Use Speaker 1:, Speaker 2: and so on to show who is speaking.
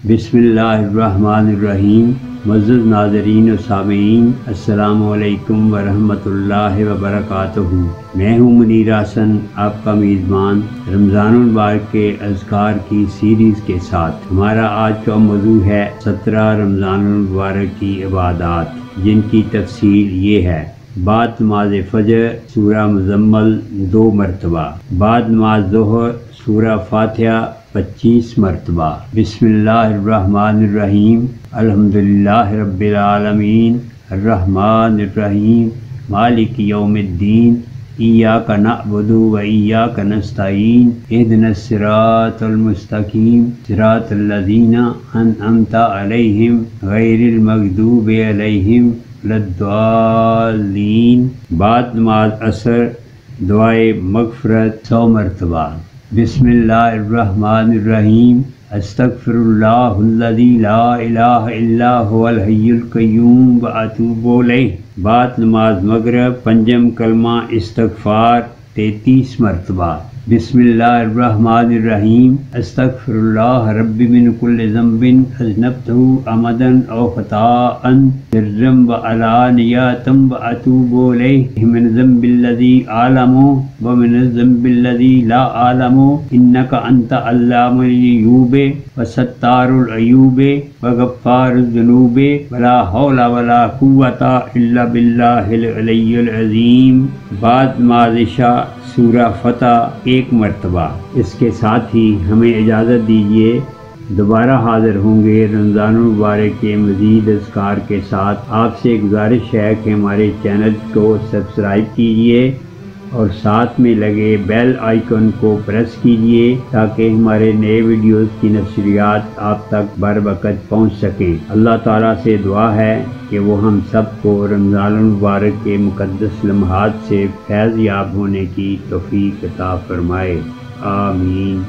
Speaker 1: बिस्मिल्लाहिर्रहमानिर्रहीम। मुअज़्ज़ज़ नाज़रीन और सामीईन, अस्सलामु अलैकुम वरहमतुल्लाहि वबरकातुहू। मैं हूँ मुनीर हसन, आपका मेज़बान रमज़ानुल मुबारक के अज़कार की सीरीज़ के साथ। हमारा आज का मौज़ू है 17 रमज़ानुल मुबारक की इबादात, जिनकी तफ़सील ये है। बाद नमाज़ फ़जर सूरा मुज़म्मल 2 मरतबा, बाद नमाज ज़ोहर सूरा फ़ातिहा 25 मरतबा। बिस्मिल्लाहिर्रहमानिर्रहीम, अल्हम्दुलिल्लाहि रब्बिल आलमीन, अर्रहमानिर्रहीम, मालिकि यौमिद्दीन, इय्याका नअबुदु व इय्याका नस्तईन, इहदिनस सिरातल मुस्तकीम, सिरातल लज़ीना अनअमता अलैहिम गैरिल मग़दूबि अलैहिम वलद्दाल्लीन। बाद नमाज असर दुआए मग़फ़िरत 100 मरतबा। बिस्मिल्लाहिर्रहमानिर्रहीम, अस्तग़फ़िरुल्लाहल्लज़ी ला इलाहा इल्ला हुवल हय्युल क़य्यूम व अतूबु इलैह। बाद नमाज मग़रिब पंजम कलमा इस्तिग़फ़ार 33 मरतबा। बिस्मिल्लाहिर्रहमानिर्रहीम, अस्तग़फ़िरुल्लाह रब्बी मिन कुल्लि ज़ंबिन अज़नबतहु अमदन औ ख़ताअन सिर्रन व अलानियतन व अतूबु इलैहि मिन ज़ंबिल्लज़ी आलमु व मिन ज़ंबिल्लज़ी ला आलमु इन्नका अन्ता अल्लामुल ग़ुयूब व सत्तारुल अयूब व गफ़्फ़ारुज़ ज़ुनूब वला हौला वला कुव्वता इल्ला बिल्लाहिल अलिय्यिल अज़ीम। बाद नमाज़ इशा सूरा फ़तह 1 मरतबा। इसके साथ ही हमें इजाज़त दीजिए, दोबारा हाज़िर होंगे रमज़ानुल मुबारक के मज़ीद अज़कार के साथ। आपसे गुजारिश है कि हमारे चैनल को सब्सक्राइब कीजिए और साथ में लगे बेल आइकन को प्रेस कीजिए ताकि हमारे नए वीडियोस की नशरियात आप तक बर वक़्त पहुँच सकें। अल्लाह ताला से दुआ है कि वो हम सबको रमज़ानुल मुबारक के मुक़द्दस लम्हात से फैज़ याब होने की तौफ़ीक़ अता फ़रमाए। आमीन।